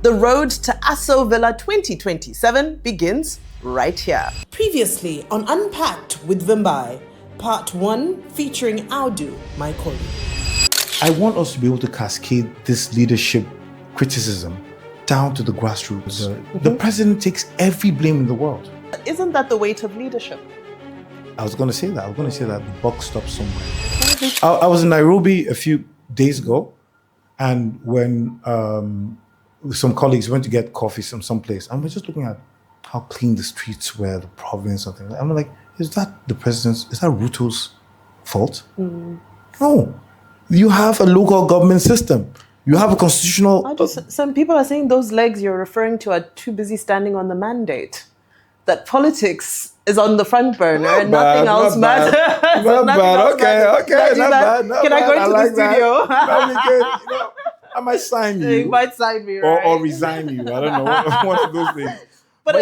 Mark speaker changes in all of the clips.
Speaker 1: The road to Aso Villa 2027 begins right here. Previously on Unpacked with Vimbai, Part 1 featuring Audu Maikori.
Speaker 2: I want us to be able to cascade this leadership criticism down to the grassroots. The president takes every blame in the world.
Speaker 1: Isn't that the weight of leadership?
Speaker 2: I was going to say that. The buck stops somewhere. I was in Nairobi a few days ago, and when some colleagues went to get coffee from someplace, and we're just looking at how clean the streets were, the province, and things. I'm like, is that Ruto's fault? No. You have a local government system. You have a constitutional...
Speaker 1: Some people are saying those legs you're referring to are too busy standing on the mandate. That politics is on the front burner and nothing else matters.
Speaker 2: Not bad. Okay. Not bad.
Speaker 1: Can I go into the studio?
Speaker 2: I might sign you.
Speaker 1: You might sign me, right?
Speaker 2: Or resign you. I don't know. One of those things.
Speaker 1: But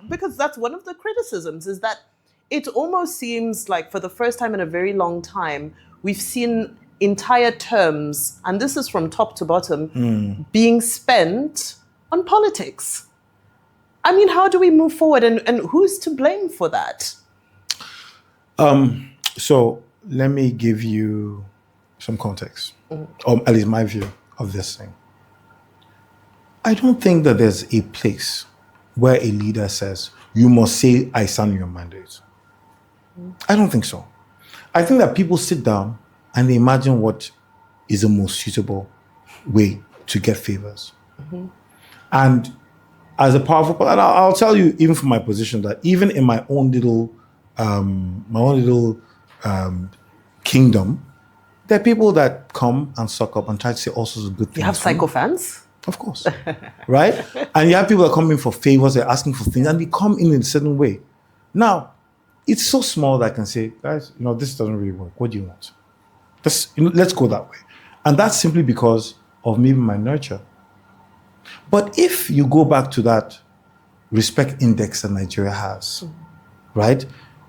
Speaker 1: because that's one of the criticisms is that it almost seems like for the first time in a very long time, we've seen entire terms, and this is from top to bottom, being spent on politics. I mean, how do we move forward, and who's to blame for that?
Speaker 2: So let me give you some context, or at least my view of this thing. I don't think that there's a place where a leader says, you must say, I stand your mandate. I don't think so. I think that people sit down and they imagine what is the most suitable way to get favors. And as a powerful, and I'll tell you, even from my position, that even in my own little kingdom, there are people that come and suck up and try to say all sorts of good things.
Speaker 1: You have sycophants?
Speaker 2: Of course, right? And you have people that come in for favors, they're asking for things, and they come in a certain way. Now, it's so small that I can say, guys, this doesn't really work. What do you want? Let's go that way. And that's simply because of maybe my nurture. But if you go back to that respect index that Nigeria has, right?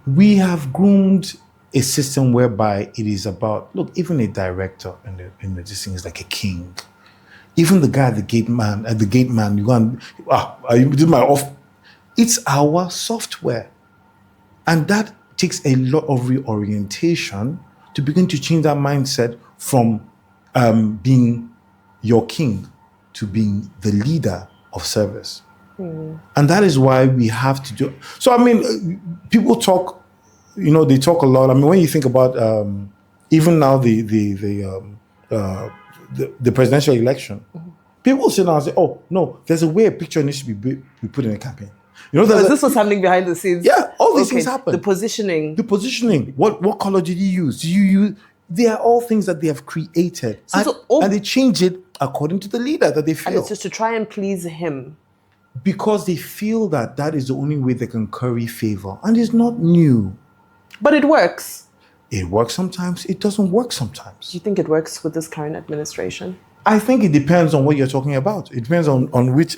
Speaker 2: We have groomed a system whereby it is about, look, even a director in this thing is like a king. Even the guy at the gate man, you go and, you did my off. It's our software. And that takes a lot of reorientation to begin to change that mindset from being your king to being the leader of service. And that is why we have to do. So, I mean, people talk, they talk a lot. I mean, when you think about even now the presidential election, people sit down and say, oh, no, there's a way a picture needs to be put in a campaign.
Speaker 1: This was happening behind the scenes.
Speaker 2: Yeah, all these things happen.
Speaker 1: The positioning.
Speaker 2: What color did you use? They are all things that they have created. And they change it according to the leader that they feel.
Speaker 1: And it's just to try and please him.
Speaker 2: Because they feel that is the only way they can curry favor. And it's not new.
Speaker 1: But it works.
Speaker 2: It works sometimes. It doesn't work sometimes.
Speaker 1: Do you think it works with this current administration?
Speaker 2: I think it depends on what you're talking about. It depends on which...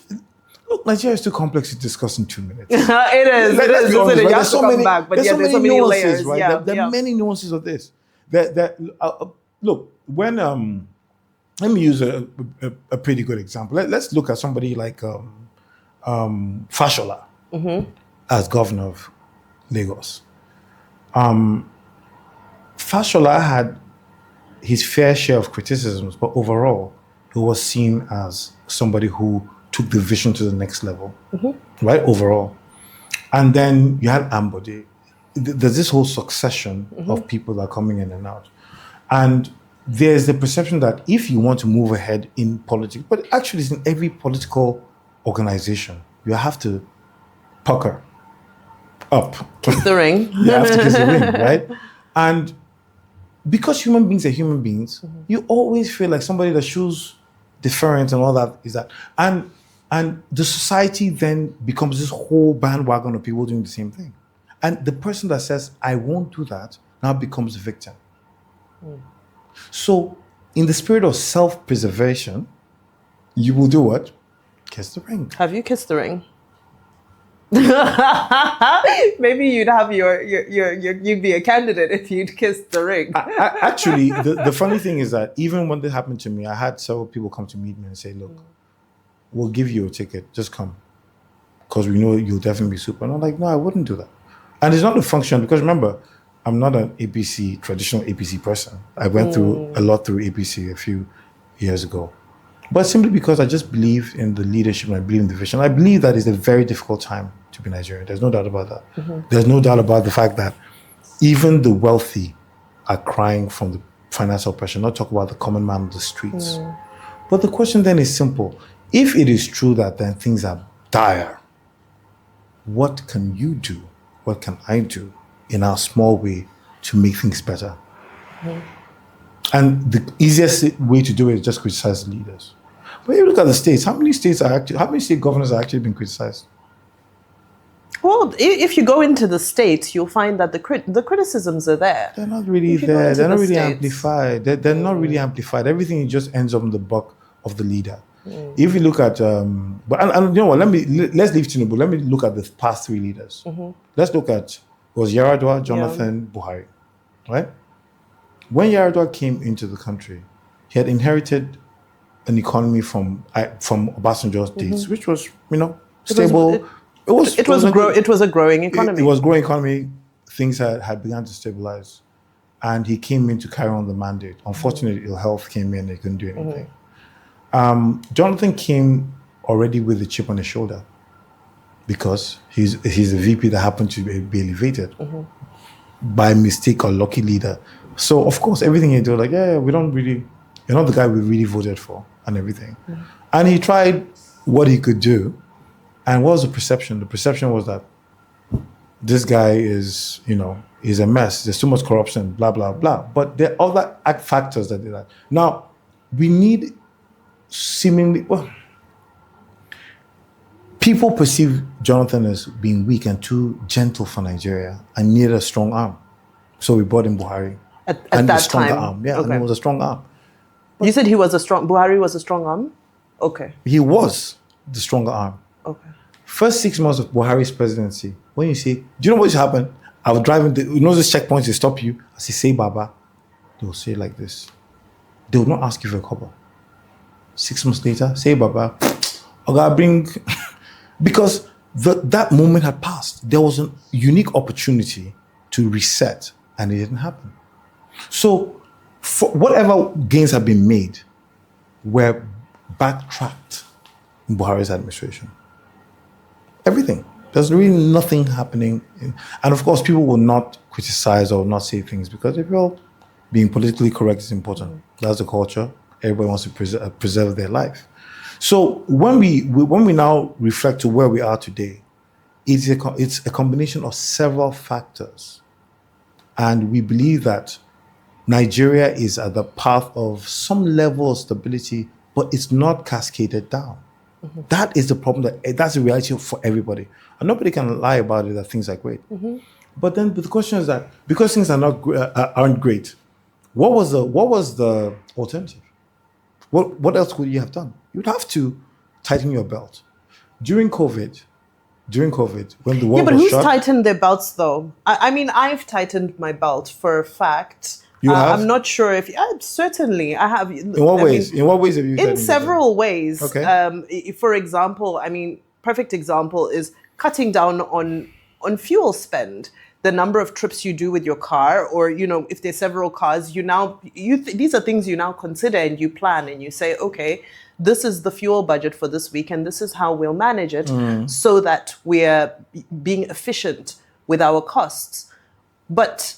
Speaker 2: Look, Nigeria is too complex to discuss in 2 minutes.
Speaker 1: It is.
Speaker 2: There's so many
Speaker 1: layers.
Speaker 2: Right? There are many nuances of this. Look, when let me use a pretty good example. Let's look at somebody like Fashola as governor of Lagos. Fashola had his fair share of criticisms, but overall, he was seen as somebody who took the vision to the next level, right? Overall. And then you had Ambode. There's this whole succession of people that are coming in and out. And there's the perception that if you want to move ahead in politics, but actually it's in every political organization, you have to pucker up.
Speaker 1: Kiss the ring.
Speaker 2: You have to kiss the ring, right? And because human beings are human beings, you always feel like somebody that shows deference and all that is that. And the society then becomes this whole bandwagon of people doing the same thing. And the person that says, I won't do that, now becomes the victim. So in the spirit of self-preservation, you will do what? Kiss the ring.
Speaker 1: Have you kissed the ring? Maybe you'd have you'd be a candidate if you'd kissed the ring.
Speaker 2: Actually, the funny thing is that even when this happened to me, I had several people come to meet me and say, look, we'll give you a ticket. Just come. Because we know you'll definitely be super. And I'm like, no, I wouldn't do that. And it's not a function, because remember, I'm not an APC, traditional APC person. I went through a lot through APC a few years ago. But simply because I just believe in the leadership and I believe in the vision. I believe that it's a very difficult time to be Nigerian. There's no doubt about that. There's no doubt about the fact that even the wealthy are crying from the financial pressure, not talk about the common man on the streets. But the question then is simple. If it is true that then things are dire, what can you do? What can I do in our small way to make things better? And the easiest way to do it is just criticize the leaders. But if you look at the states, how many state governors are actually being criticized?
Speaker 1: Well, if you go into the states, you'll find that the criticisms are there.
Speaker 2: They're not really there. They're not really amplified. They're not really amplified. Everything just ends up in the buck of the leader. If you look at, but you know what? Let's leave Tinubu. Let me look at the past three leaders. Let's look at, it was Yaradua, Jonathan, Buhari, right? When Yaradua came into the country, he had inherited an economy from Obasanjo's days, which was, stable. It was a growing economy. It was a growing economy. Things had begun to stabilize, and he came in to carry on the mandate. Unfortunately, ill health came in; he couldn't do anything. Jonathan came already with a chip on his shoulder because he's a VP that happened to be elevated by mistake or lucky leader. So of course, everything he did, like, we don't really, you're not the guy we really voted for, and everything. And he tried what he could do. And what was the perception? The perception was that this guy is, is a mess. There's too much corruption, blah, blah, blah. But there are other factors that do that. Now, we need people perceive Jonathan as being weak and too gentle for Nigeria and needed a strong arm. So we brought in Buhari.
Speaker 1: At that time?
Speaker 2: Arm. Yeah, and it was a strong arm.
Speaker 1: But you said Buhari was a strong arm? Okay.
Speaker 2: He was the stronger arm.
Speaker 1: Okay.
Speaker 2: First 6 months of Buhari's presidency, when you say, do you know what's happened? I was driving, those checkpoints, they stop you. I say Baba. They will say it like this. They will not ask you for a couple. 6 months later, say Baba. Okay, bring... Because that moment had passed. There was a unique opportunity to reset, and it didn't happen. So, for whatever gains have been made were backtracked in Buhari's administration. Everything. There's really nothing happening. And of course, people will not criticize or not say things because they feel being politically correct is important. That's the culture. Everybody wants to preserve their life. So when we now reflect to where we are today, it's a combination of several factors. And we believe that Nigeria is at the path of some level of stability, but it's not cascaded down. That is the problem. That's the reality for everybody. And nobody can lie about it that things are great. But then the question is that because things aren't great, what was the alternative? What else could you have done? You'd have to tighten your belt. During COVID, when the world was
Speaker 1: who's
Speaker 2: shut,
Speaker 1: tightened their belts though? I mean, I've tightened my belt for a fact.
Speaker 2: You have?
Speaker 1: I'm not sure if certainly I have.
Speaker 2: In what ways? In what ways have you?
Speaker 1: In several ways.
Speaker 2: Okay.
Speaker 1: For example, perfect example is cutting down on fuel spend. The number of trips you do with your car, or if there's several cars, these are things you now consider and you plan and you say, okay, this is the fuel budget for this week and this is how we'll manage it so that we're being efficient with our costs. But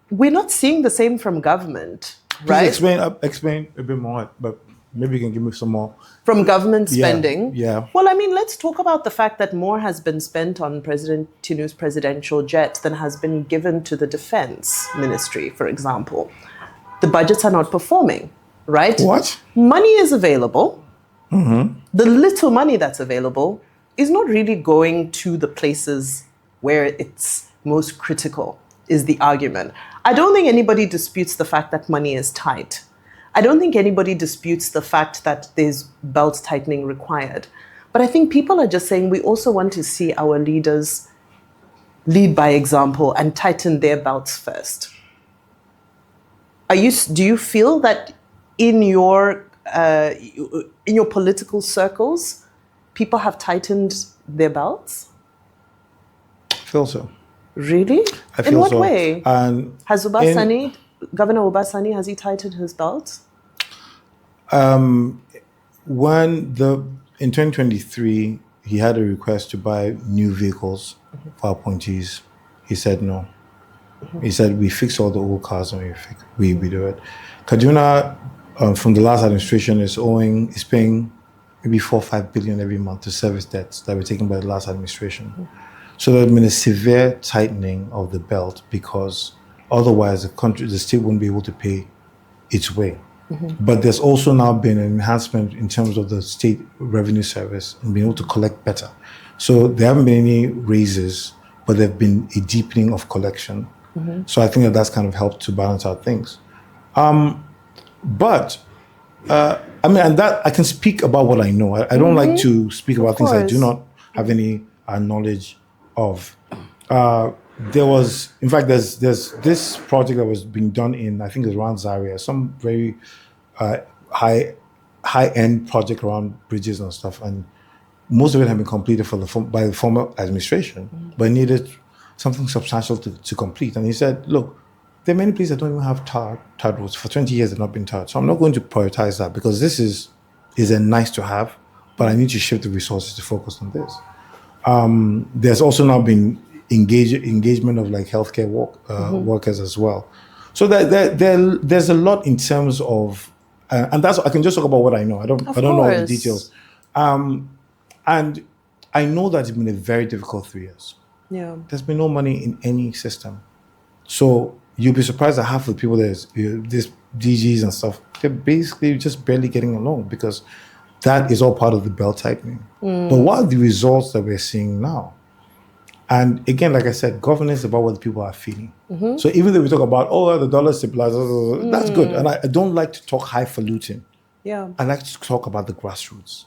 Speaker 1: we're not seeing the same from government, right?
Speaker 2: Please explain a bit more, but maybe you can give me some more.
Speaker 1: From government spending?
Speaker 2: Yeah.
Speaker 1: Well, let's talk about the fact that more has been spent on President Tinubu's presidential jet than has been given to the defense ministry, for example. The budgets are not performing, right?
Speaker 2: What?
Speaker 1: Money is available. The little money that's available is not really going to the places where it's most critical, is the argument. I don't think anybody disputes the fact that money is tight. I don't think anybody disputes the fact that there's belt tightening required. But I think people are just saying we also want to see our leaders lead by example and tighten their belts first. Do you feel that in your in your political circles, people have tightened their belts?
Speaker 2: I feel so.
Speaker 1: Really?
Speaker 2: I feel
Speaker 1: in what
Speaker 2: so.
Speaker 1: way?
Speaker 2: And
Speaker 1: Has Uba Sani, Governor Uba Sani, has he tightened his belt?
Speaker 2: In 2023, he had a request to buy new vehicles for appointees. He said no. He said, we fix all the old cars and we do it. Kaduna, from the last administration, is paying maybe 4 or 5 billion every month to service debts that were taken by the last administration. So there's been a severe tightening of the belt, because otherwise the state wouldn't be able to pay its way. But there's also now been an enhancement in terms of the state revenue service and being able to collect better. So there haven't been any raises, but there've been a deepening of collection. So I think that's kind of helped to balance out things. And that I can speak about what I know. I don't like to speak about things I do not have any knowledge of. There's this project that was being done in, I think it's around Zaria, some very high-end project around bridges and stuff, and most of it had been completed by the former administration, but it needed something substantial to complete. And he said, look, there are many places that don't even have tarred roads. For 20 years, they've not been tarred. So I'm not going to prioritize that, because this is a nice to have, but I need to shift the resources to focus on this. There's also now been engagement of like healthcare workers as well. So there's a lot in terms of, and that's, I can just talk about what I know. I don't know all the details. And I know that it's been a very difficult 3 years.
Speaker 1: Yeah.
Speaker 2: There's been no money in any system. So you'll be surprised at half of the people there's DGs and stuff, they're basically just barely getting along, because that is all part of the belt tightening. But what are the results that we're seeing now? And again, like I said, governance is about what the people are feeling. So even though we talk about, the dollar stabilizes, that's good. And I don't like to talk highfalutin.
Speaker 1: Yeah.
Speaker 2: I like to talk about the grassroots.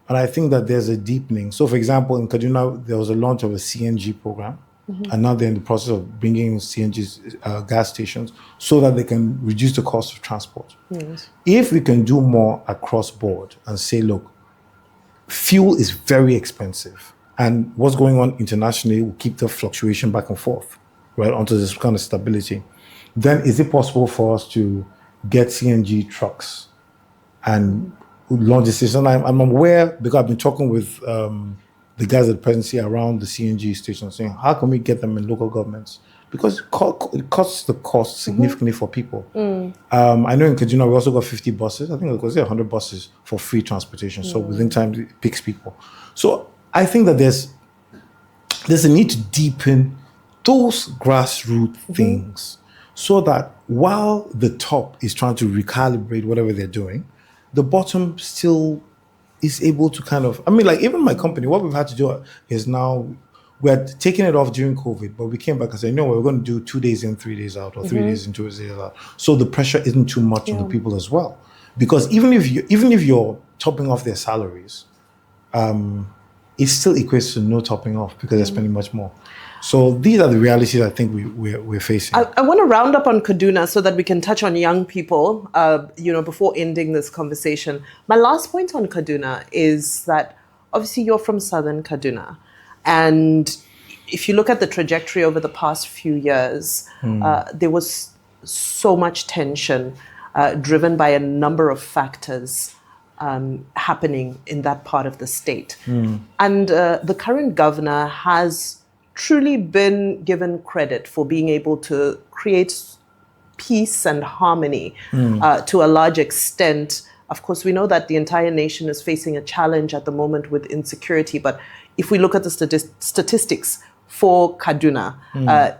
Speaker 2: And I think that there's a deepening. So for example, in Kaduna, there was a launch of a CNG program. And now they're in the process of bringing in CNG gas stations so that they can reduce the cost of transport.
Speaker 1: Yes.
Speaker 2: If we can do more across board and say, look, fuel is very expensive, and what's going on internationally will keep the fluctuation back and forth, right, onto this kind of stability, then is it possible for us to get CNG trucks and launch this system? I'm aware, because I've been talking with the guys at the presidency around the CNG station, saying, how can we get them in local governments? Because it costs the cost significantly for people. I know in Kaduna, we also got 50 buses. I think it was 100 buses for free transportation. So within time, it picks people. So I think that there's a need to deepen those grassroots things, so that while the top is trying to recalibrate whatever they're doing, the bottom still is able to kind of, like even my company, what we've had to do is now we're taking it off during COVID, but we came back and said, no, we're going to do 2 days in, 3 days out, or 3 days in, 2 days out. So the pressure isn't too much on the people as well. Because even if you're topping off their salaries, it still equates to no topping off, because they're spending much more. So these are the realities I think we're facing.
Speaker 1: I want to round up on Kaduna so that we can touch on young people, before ending this conversation. My last point on Kaduna is that obviously you're from Southern Kaduna. And if you look at the trajectory over the past few years, there was so much tension driven by a number of factors happening in that part of the state. And the current governor has truly been given credit for being able to create peace and harmony to a large extent. Of course, we know that the entire nation is facing a challenge at the moment with insecurity, but if we look at the statistics for Kaduna,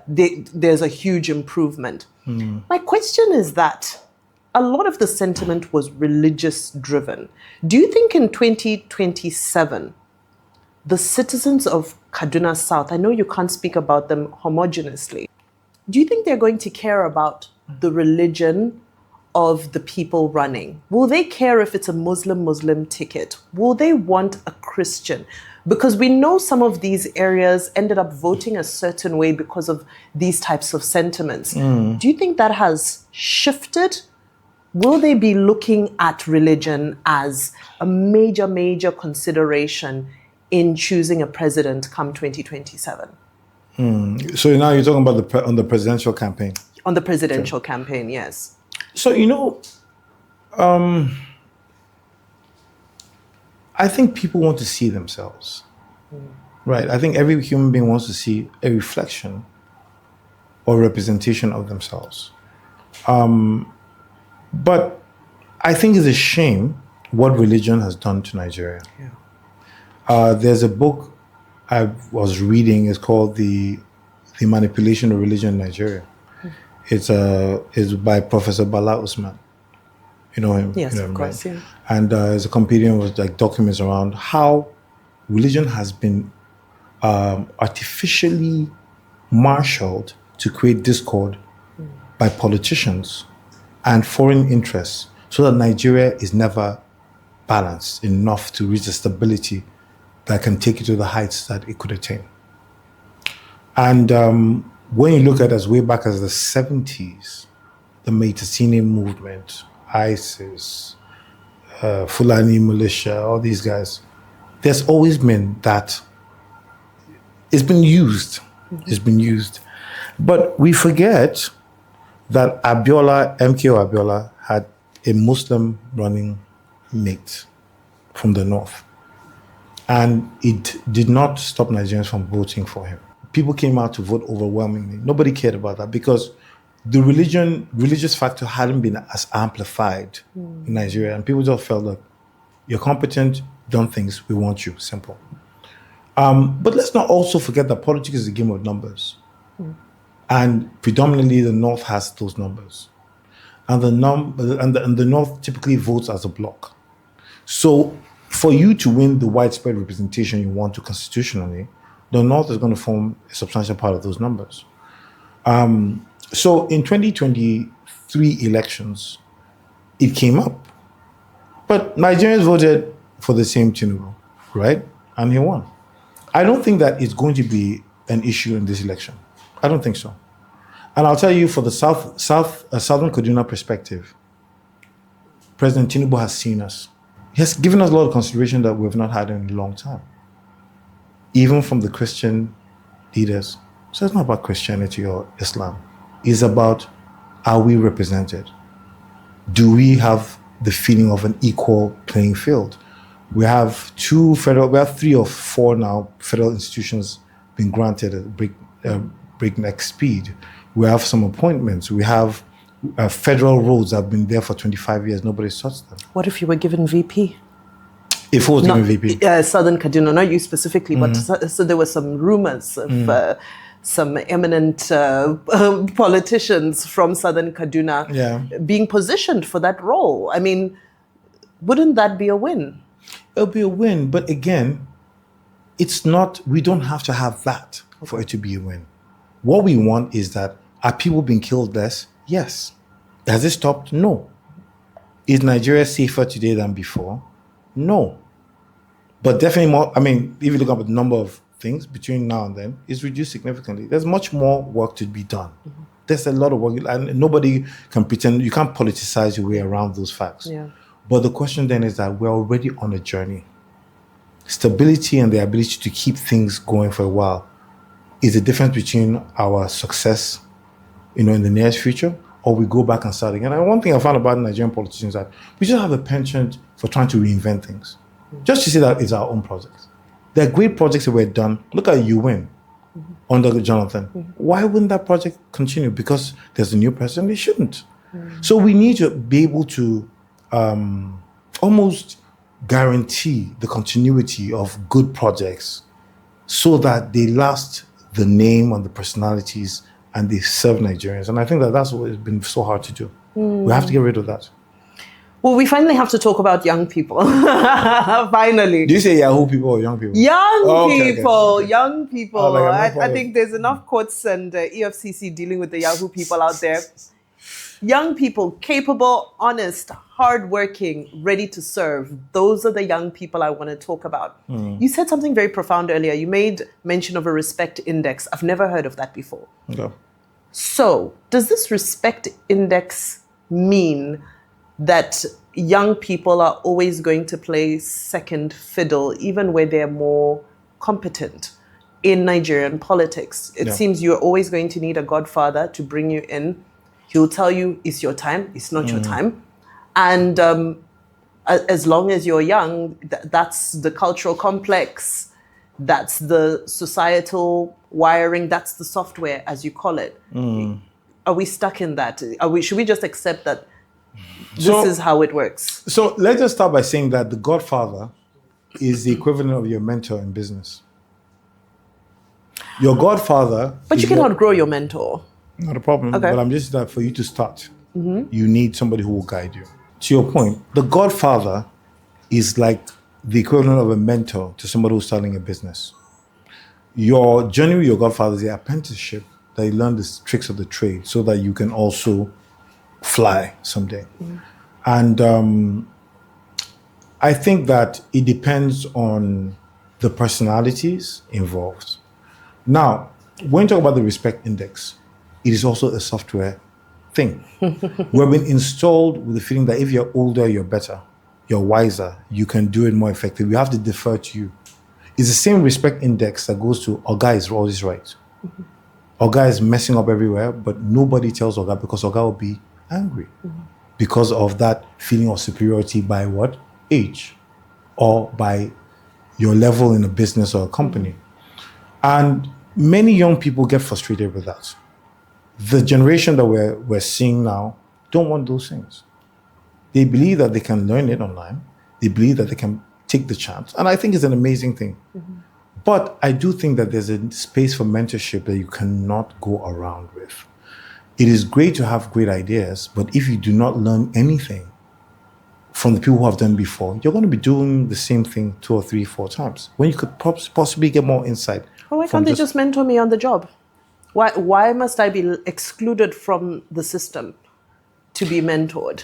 Speaker 1: there's a huge improvement. My question is that a lot of the sentiment was religious driven. Do you think in 2027, the citizens of Kaduna South, I know you can't speak about them homogeneously, do you think they're going to care about the religion of the people running? Will they care if it's a Muslim ticket? Will they want a Christian? Because we know some of these areas ended up voting a certain way because of these types of sentiments. Do you think that has shifted will they be looking at religion as a major consideration in choosing a president come 2027?
Speaker 2: So now you're talking about on the presidential campaign.
Speaker 1: On the presidential campaign, yes.
Speaker 2: So, I think people want to see themselves, right? I think every human being wants to see a reflection or representation of themselves. But I think it's a shame what religion has done to Nigeria. Yeah. There's a book I was reading. It's called The Manipulation of Religion in Nigeria. It's by Professor Bala Usman. You know him?
Speaker 1: Yes,
Speaker 2: you know
Speaker 1: of
Speaker 2: him,
Speaker 1: course,
Speaker 2: right?
Speaker 1: yeah.
Speaker 2: And there's a compendium with like documents around how religion has been artificially marshaled to create discord by politicians and foreign interests so that Nigeria is never balanced enough to reach the stability that can take it to the heights that it could attain. And when you look at as way back as the 70s, the Maitasini movement, ISIS, Fulani militia, all these guys, there's always been that. It's been used. It's been used. But we forget that MKO Abiola had a Muslim running mate from the north. And it did not stop Nigerians from voting for him. People came out to vote overwhelmingly. Nobody cared about that because the religious factor hadn't been as amplified in Nigeria. And people just felt like, you're competent, done things, we want you, simple. But let's not also forget that politics is a game of numbers. And predominantly the North has those numbers. And the North typically votes as a bloc. So for you to win the widespread representation you want to constitutionally, the North is going to form a substantial part of those numbers. So in 2023 elections, it came up. But Nigerians voted for the same Tinubu, right? And he won. I don't think that it's going to be an issue in this election. I don't think so. And I'll tell you, for the Southern Kaduna perspective, President Tinubu has seen us. He has given us a lot of consideration that we've not had in a long time, even from the Christian leaders. So it's not about Christianity or Islam. It's about, are we represented? Do we have the feeling of an equal playing field? We have three or four now federal institutions being granted at breakneck speed. We have some appointments. We have federal roads that have been there for 25 years. Nobody's touched them.
Speaker 1: What if you were given VP?
Speaker 2: If I was given VP?
Speaker 1: Southern Kaduna, not you specifically, but so there were some rumors of some eminent politicians from Southern Kaduna being positioned for that role. I mean, wouldn't that be a win?
Speaker 2: It'll be a win, but again, it's not, we don't have to have that for it to be a win. What we want is that, are people being killed less? Yes. Has it stopped? No. Is Nigeria safer today than before? No. But definitely more, I mean, if you look at the number of things between now and then, it's reduced significantly. There's much more work to be done. There's a lot of work, and nobody can pretend, you can't politicize your way around those facts.
Speaker 1: Yeah.
Speaker 2: But the question then is that we're already on a journey. Stability and the ability to keep things going for a while is the difference between our success, in the nearest future, or we go back and start again. And one thing I found about Nigerian politicians is that we just have a penchant for trying to reinvent things. Just to say that it's our own projects. There are great projects that were done. Look at UN under Jonathan. Why wouldn't that project continue? Because there's a new president? It shouldn't. So we need to be able to almost guarantee the continuity of good projects so that they last the name and the personalities and they serve Nigerians. And I think that that's what has been so hard to do. We have to get rid of that.
Speaker 1: Well, we finally have to talk about young people. Finally.
Speaker 2: Do you say Yahoo people or young people?
Speaker 1: Young people. Young people.
Speaker 2: Oh, like
Speaker 1: I think there's enough courts and EFCC dealing with the Yahoo people out there. Young people, capable, honest, hardworking, ready to serve. Those are the young people I want to talk about. You said something very profound earlier. You made mention of a respect index. I've never heard of that before.
Speaker 2: Okay.
Speaker 1: So, does this respect index mean that young people are always going to play second fiddle, even where they're more competent in Nigerian politics. It seems you're always going to need a godfather to bring you in. He'll tell you it's your time, it's not your time. And as long as you're young, that's the cultural complex, that's the societal wiring, that's the software, as you call it. Are we stuck in that? Should we just accept that this is how it works?
Speaker 2: So let's just start by saying that the godfather is the equivalent of your mentor in business. Your godfather...
Speaker 1: But you cannot grow your mentor.
Speaker 2: Not a problem, but I'm just that for you to start, you need somebody who will guide you. To your point, the godfather is like the equivalent of a mentor to somebody who's starting a business. Your journey with your godfather is the apprenticeship that you learn the tricks of the trade so that you can also fly someday. And I think that it depends on the personalities involved. Now, when you talk about the respect index, it is also a software thing. We've been installed with the feeling that if you're older, you're better, you're wiser, you can do it more effectively. We have to defer to you. It's the same respect index that goes to Oga is always right. Oga is messing up everywhere, but nobody tells Oga because Oga will be angry because of that feeling of superiority by what? Age or by your level in a business or a company. And many young people get frustrated with that. The generation that we're seeing now don't want those things. They believe that they can learn it online. They believe that they can take the chance. And I think it's an amazing thing. But I do think that there's a space for mentorship that you cannot go around with. It is great to have great ideas, but if you do not learn anything from the people who have done before, you're going to be doing the same thing 2 or 3, 4 times when you could possibly get more insight.
Speaker 1: Well, why can't they just mentor me on the job? Why must I be excluded from the system to be mentored?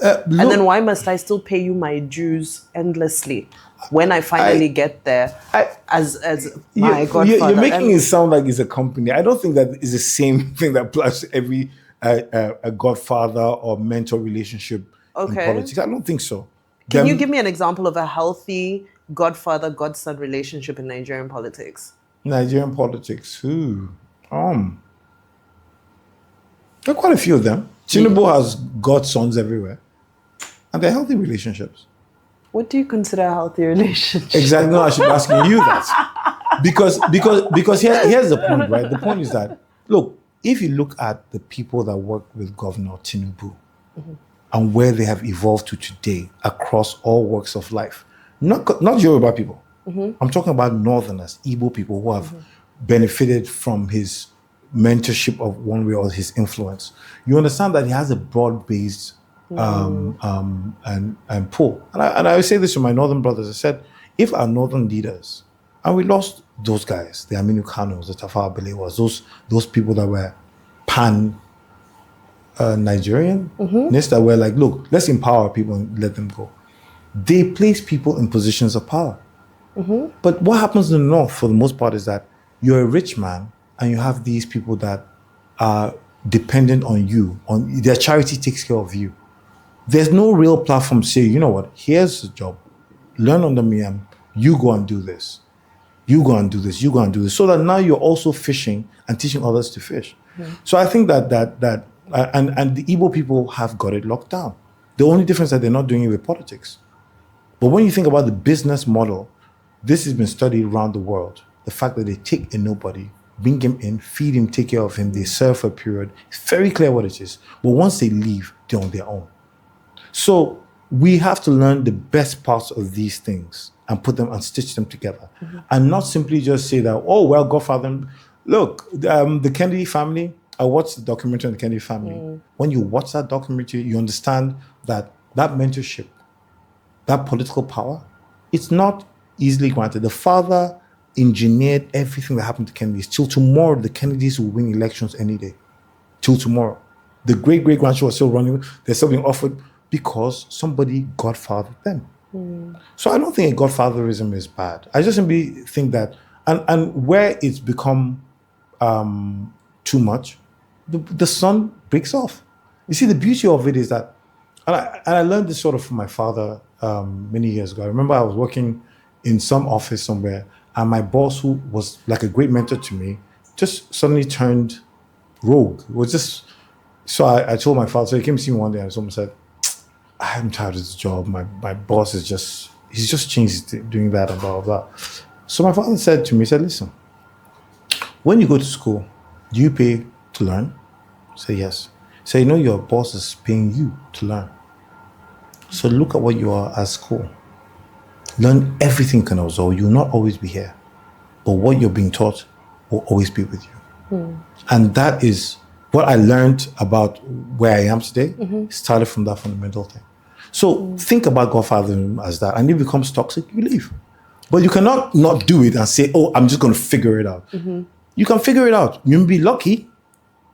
Speaker 1: And then why must I still pay you my dues endlessly when I finally get there as my godfather?
Speaker 2: You're making it sound like it's a company. I don't think that is the same thing that applies to every a godfather or mentor relationship in politics. I don't think so.
Speaker 1: Can you give me an example of a healthy godfather-godson relationship in Nigerian politics?
Speaker 2: Nigerian politics, there are quite a few of them. Tinubu has godsons everywhere. And they're healthy relationships.
Speaker 1: What do you consider a healthy relationship?
Speaker 2: Exactly. No, I should be asking you that. Because here's the point, right? The point is that, look, if you look at the people that work with Governor Tinubu and where they have evolved to today across all walks of life, not Yoruba people. I'm talking about Northerners, Igbo people who have benefited from his mentorship of one way or his influence. You understand that he has a broad-based and pull. And I say this to my northern brothers. I said, if our northern leaders, and we lost those guys, the Aminu Kanos, the Tafawa Balewas, those people that were Nigerian, that were like, look, let's empower people and let them go. They place people in positions of power. But what happens in the north, for the most part, is that you're a rich man and you have these people that are dependent on you, on their charity takes care of you. There's no real platform to say, you know what, here's the job. Learn under me and you go and do this. You go and do this, you go and do this. So that now you're also fishing and teaching others to fish. So I think that and the Igbo people have got it locked down. The only difference is that they're not doing it with politics. But when you think about the business model, this has been studied around the world. The fact that they take a nobody, bring him in, feed him, take care of him, they serve for a period. It's very clear what it is. But once they leave, they're on their own. So we have to learn the best parts of these things and put them and stitch them together. And not simply just say that, oh, well, godfather. Look, the Kennedy family, I watched the documentary on the Kennedy family. When you watch that documentary, you understand that mentorship, that political power, it's not easily granted. The father engineered everything that happened to Kennedys. Till tomorrow, the Kennedys will win elections any day. Till tomorrow. The great-great-grandchildren are still running. They're still being offered because somebody godfathered them. So I don't think godfatherism is bad. I just simply think that, and where it's become too much, the son breaks off. You see, the beauty of it is that And I learned this sort of from my father many years ago. I remember I was working in some office somewhere, and my boss, who was like a great mentor to me, just suddenly turned rogue. It was just, so I told my father, so he came to see me one day and someone said, I'm tired of this job. My boss is he's just changed doing that and blah, blah, blah. So my father said to me, he said, listen, when you go to school, do you pay to learn? I said, yes. So you know your boss is paying you to learn. So look at what you are at school. Learn everything you can absorb. You will not always be here. But what you're being taught will always be with you. And that is what I learned about where I am today. Started from that fundamental thing. So think about godfatherism as that. And if it becomes toxic, you leave. But you cannot not do it and say, oh, I'm just going to figure it out. You can figure it out. You may be lucky,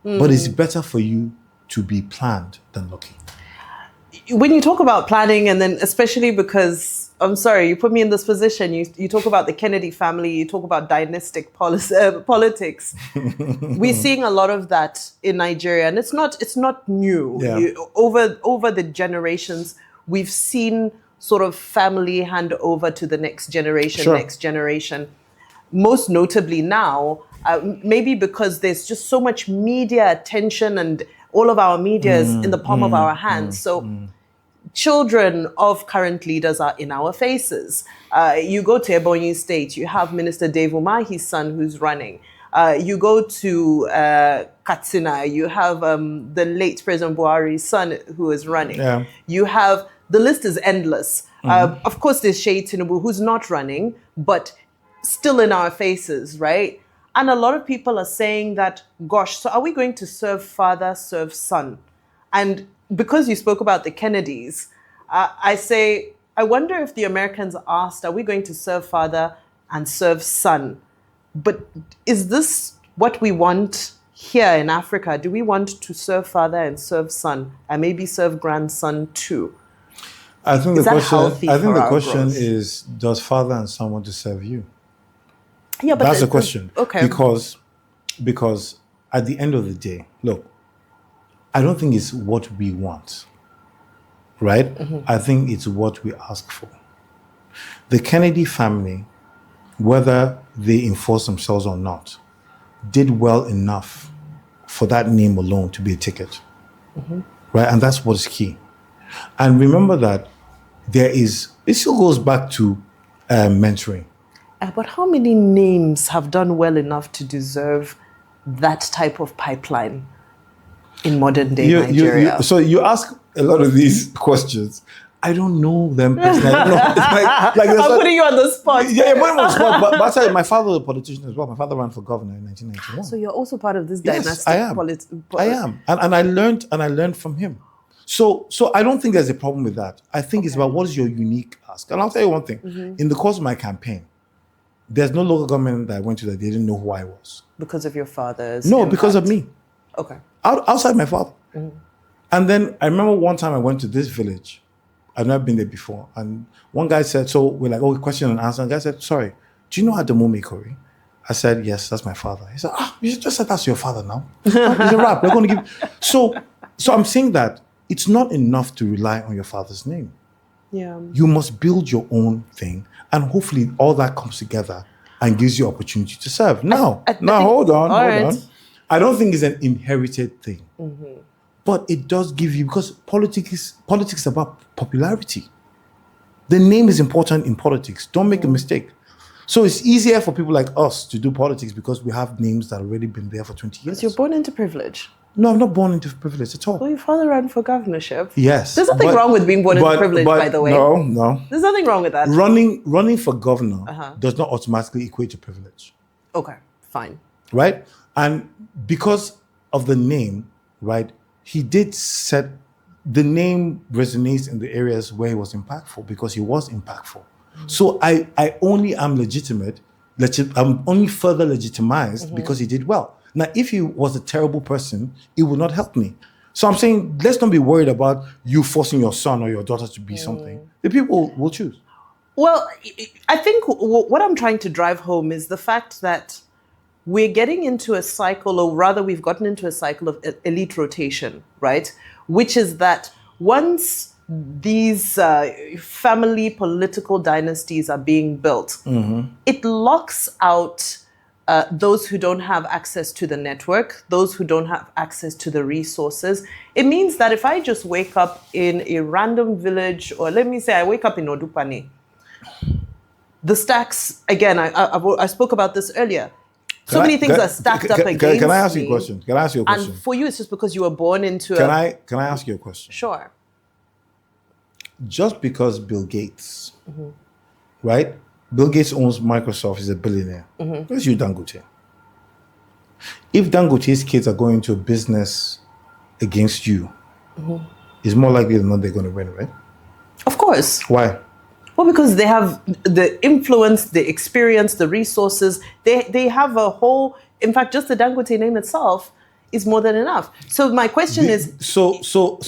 Speaker 2: but it's better for you to be planned than lucky.
Speaker 1: When you talk about planning, and then especially because, I'm sorry, you put me in this position, you talk about the Kennedy family, you talk about dynastic politics. We're seeing a lot of that in Nigeria, and it's not new.
Speaker 2: Yeah.
Speaker 1: Over the generations, we've seen sort of family hand over to the next generation. Most notably now, maybe because there's just so much media attention and all of our media is in the palm of our hands. Children of current leaders are in our faces. You go to Ebonyi State, you have Minister Dave Umahi's son who's running. You go to Katsina, you have the late President Buhari's son who is running.
Speaker 2: Yeah.
Speaker 1: You have, the list is endless. Of course, there's Sheyi Tinubu who's not running, but still in our faces, right? And a lot of people are saying that, gosh, so are we going to serve father, serve son? And because you spoke about the Kennedys, I say, I wonder if the Americans asked, are we going to serve father and serve son? But is this what we want here in Africa? Do we want to serve father and serve son and maybe serve grandson too?
Speaker 2: I think
Speaker 1: Is
Speaker 2: the
Speaker 1: that
Speaker 2: question,
Speaker 1: healthy
Speaker 2: I think
Speaker 1: for
Speaker 2: the
Speaker 1: our
Speaker 2: question
Speaker 1: growth?
Speaker 2: is, does father and son want to serve you?
Speaker 1: Yeah, but
Speaker 2: That's the question.
Speaker 1: Okay.
Speaker 2: Because at the end of the day, look, I don't think it's what we want, right? I think it's what we ask for. The Kennedy family, whether they enforce themselves or not, did well enough for that name alone to be a ticket, right? And that's what is key. And remember that it still goes back to mentoring.
Speaker 1: But how many names have done well enough to deserve that type of pipeline in modern day Nigeria?
Speaker 2: So you ask a lot of these questions. I don't know them personally. I don't know.
Speaker 1: I'm putting you on the spot.
Speaker 2: Yeah, but on the spot. But I tell you, my father was a politician as well. My father ran for governor in 1991.
Speaker 1: So you're also part of this
Speaker 2: Yes,
Speaker 1: dynastic
Speaker 2: I am. I am, and I learned from him. So I don't think there's a problem with that. I think it's about what is your unique ask. And I'll tell you one thing. In the course of my campaign, there's no local government that I went to that they didn't know who I was.
Speaker 1: Because of your father's
Speaker 2: No,
Speaker 1: impact.
Speaker 2: because of me.
Speaker 1: Okay.
Speaker 2: Outside my father. And then I remember one time I went to this village. I've never been there before. And one guy said, so we're like, oh, question and answer. And the guy said, sorry, do you know Audu Maikori? I said, yes, that's my father. He said, you just said that's your father now. He's a rap. We're going to give. So I'm saying that it's not enough to rely on your father's name.
Speaker 1: Yeah.
Speaker 2: You must build your own thing. And hopefully all that comes together and gives you opportunity to serve. Now, hold on. I don't think it's an inherited thing. But it does give you, because politics is about popularity. The name is important in politics. Don't make a mistake. So it's easier for people like us to do politics because we have names that have already been there for 20 years.
Speaker 1: Because you're born into privilege.
Speaker 2: No, I'm not born into privilege at all.
Speaker 1: Well, your father ran for governorship.
Speaker 2: Yes.
Speaker 1: There's nothing wrong with being born into privilege, by the way.
Speaker 2: No.
Speaker 1: There's nothing wrong with that.
Speaker 2: Running for governor does not automatically equate to privilege.
Speaker 1: Okay, fine.
Speaker 2: Right? And because of the name, right, he did set, the name resonates in the areas where he was impactful because he was impactful. So I only am I'm only further legitimized because he did well. Now, if he was a terrible person, it would not help me. So I'm saying, let's not be worried about you forcing your son or your daughter to be something. The people will choose.
Speaker 1: Well, I think what I'm trying to drive home is the fact that we're getting into a cycle, or rather we've gotten into a cycle of elite rotation, right? Which is that once these family political dynasties are being built, it locks out those who don't have access to the network, those who don't have access to the resources. It means that if I just wake up in a random village, or let me say I wake up in Odupani, the stacks, again, I spoke about this earlier. So many things are stacked up against me.
Speaker 2: Can I ask you a question? Can I ask you a question?
Speaker 1: And for you, it's just because you were born into
Speaker 2: Can I ask you a question?
Speaker 1: Sure.
Speaker 2: Just because Bill Gates, right? Bill Gates owns Microsoft, he's a billionaire. Where's you, Dangote? If Dangote's kids are going into a business against you, it's more likely than not they're going to win, right?
Speaker 1: Of course.
Speaker 2: Why?
Speaker 1: Well, because they have the influence, the experience, the resources. They have a whole. In fact, just the Dangote name itself is more than enough. So my question is.
Speaker 2: So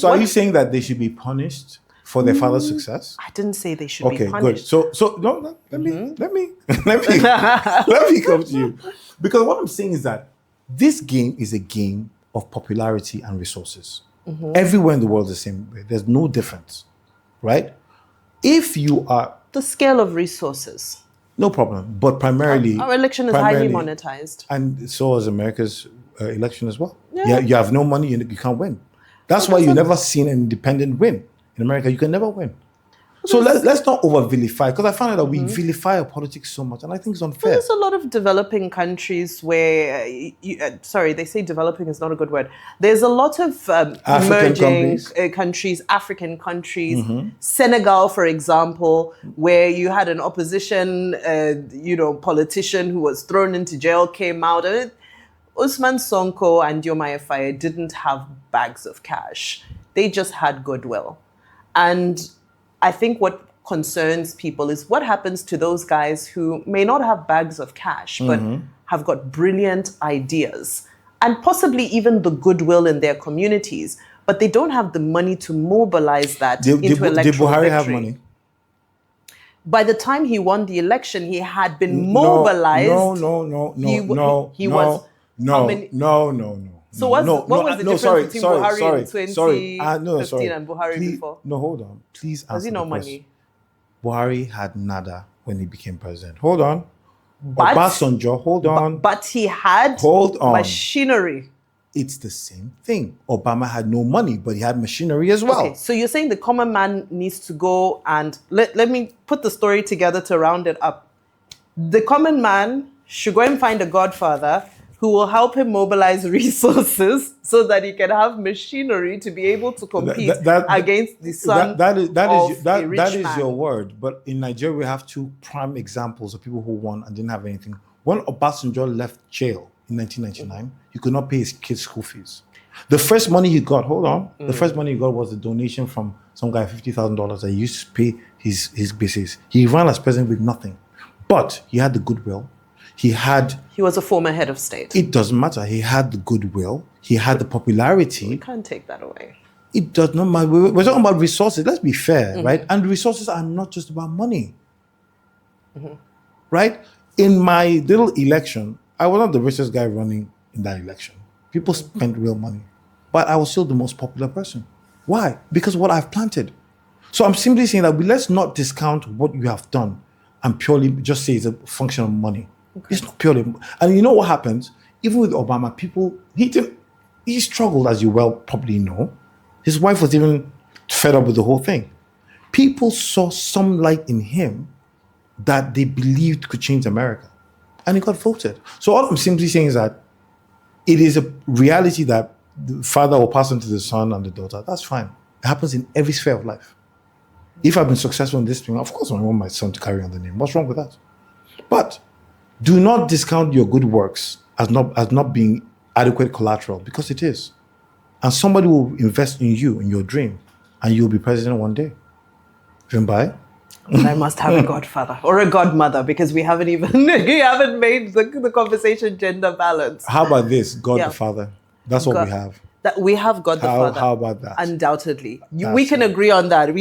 Speaker 2: are you saying that they should be punished for their father's success?
Speaker 1: I didn't say they should be
Speaker 2: Okay,
Speaker 1: punished.
Speaker 2: good. So no, let me come to you, because what I'm saying is that this game is a game of popularity and resources. Everywhere in the world is the same way. There's no difference, right? If you are
Speaker 1: the scale of resources,
Speaker 2: no problem, but primarily
Speaker 1: our election is highly monetized,
Speaker 2: and so is America's election as well.
Speaker 1: Yeah.
Speaker 2: You have no money, you can't win. That's why you've never seen an independent win. In America, you can never win. So let's not over vilify, because I found out that we vilify our politics so much, and I think it's unfair.
Speaker 1: Well, there's a lot of developing countries where, sorry, they say developing is not a good word. There's a lot of emerging countries, African countries, Senegal, for example, where you had an opposition, politician who was thrown into jail, came out. Usman Sonko and Diomaye Faye didn't have bags of cash. They just had goodwill. And I think what concerns people is what happens to those guys who may not have bags of cash, but have got brilliant ideas and possibly even the goodwill in their communities, but they don't have the money to mobilize that into electoral victory.
Speaker 2: Did Buhari have money?
Speaker 1: By the time he won the election, he had been mobilized.
Speaker 2: No.
Speaker 1: So what was the difference between Buhari in 2015 and Buhari before?
Speaker 2: No, hold on. Please answer.
Speaker 1: Does he know money?
Speaker 2: Buhari had nada when he became president. Hold on. Obasanjo, hold on.
Speaker 1: But he had machinery.
Speaker 2: It's the same thing. Obama had no money, but he had machinery as well.
Speaker 1: Okay, so you're saying the common man needs to go and let me put the story together to round it up. The common man should go and find a godfather who will help him mobilize resources so that he can have machinery to be able to compete against the son
Speaker 2: that is
Speaker 1: a rich man.
Speaker 2: Your word. But in Nigeria, we have two prime examples of people who won and didn't have anything. When Obasanjo left jail in 1999, he could not pay his kids' school fees. The first money he got, the first money he got was a donation from some guy, $50,000 that he used to pay his basis. He ran as president with nothing. But he had the goodwill. He was a former head of state. It doesn't matter. He had the goodwill. He had the popularity.
Speaker 1: We can't take that away.
Speaker 2: It does not matter. We're talking about resources. Let's be fair, right? And resources are not just about money, right? In my little election, I was not the richest guy running in that election. People spent real money. But I was still the most popular person. Why? Because of what I've planted. So I'm simply saying that let's not discount what you have done and purely just say it's a function of money. Okay. It's not purely, and you know what happens? Even with Obama, he struggled, as you well probably know. His wife was even fed up with the whole thing. People saw some light in him that they believed could change America, and he got voted. So all I'm simply saying is that it is a reality that the father will pass on to the son and the daughter. That's fine. It happens in every sphere of life. If I've been successful in this thing, of course I want my son to carry on the name. What's wrong with that? But do not discount your good works as not being adequate collateral, because it is. And somebody will invest in you, in your dream, and you'll be president one day. But
Speaker 1: I must have a godfather or a godmother, because we haven't made the conversation gender balanced.
Speaker 2: How about this? God the Father. That's what we have.
Speaker 1: That we have God the Father.
Speaker 2: How about that?
Speaker 1: Undoubtedly. We can agree on that. I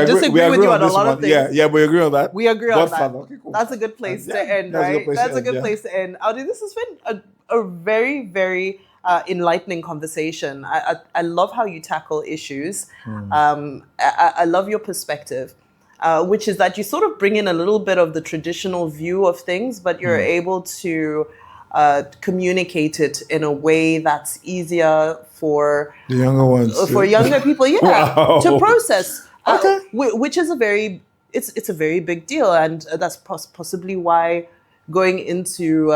Speaker 1: disagree with you on a lot of things.
Speaker 2: Yeah, we agree on that.
Speaker 1: We agree on that.
Speaker 2: Father. Okay, cool.
Speaker 1: That's a good place to end, right? That's a good place to end. Audu, this has been a very, very enlightening conversation. I love how you tackle issues. I love your perspective, which is that you sort of bring in a little bit of the traditional view of things, but you're able to communicate it in a way that's easier for
Speaker 2: the younger ones,
Speaker 1: for younger people,
Speaker 2: Wow.
Speaker 1: to process.
Speaker 2: Okay.
Speaker 1: Which is it's a very big deal, and that's possibly why going into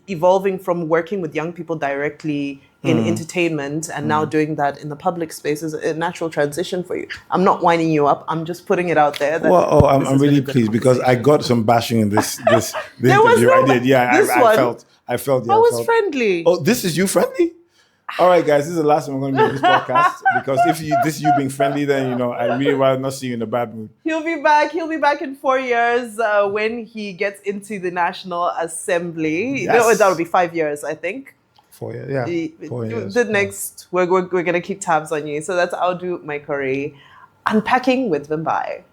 Speaker 1: evolving from working with young people directly in entertainment and now doing that in the public space is a natural transition for you. I'm not winding you up. I'm just putting it out there. That
Speaker 2: I'm really pleased because I got some bashing in this interview. I did. Yeah, I felt.
Speaker 1: I was friendly.
Speaker 2: Oh, this is you friendly? All right, guys, this is the last time I'm going to be on this podcast because if this is you being friendly, then I really rather not see you in a bad mood.
Speaker 1: He'll be back. He'll be back in 4 years when he gets into the National Assembly.
Speaker 2: Yes.
Speaker 1: No, that'll be 5 years, I think.
Speaker 2: 4 years, yeah. 4 years.
Speaker 1: The next, we're going to keep tabs on you. So that's Audu Maikori, Unpacking with Vimbai.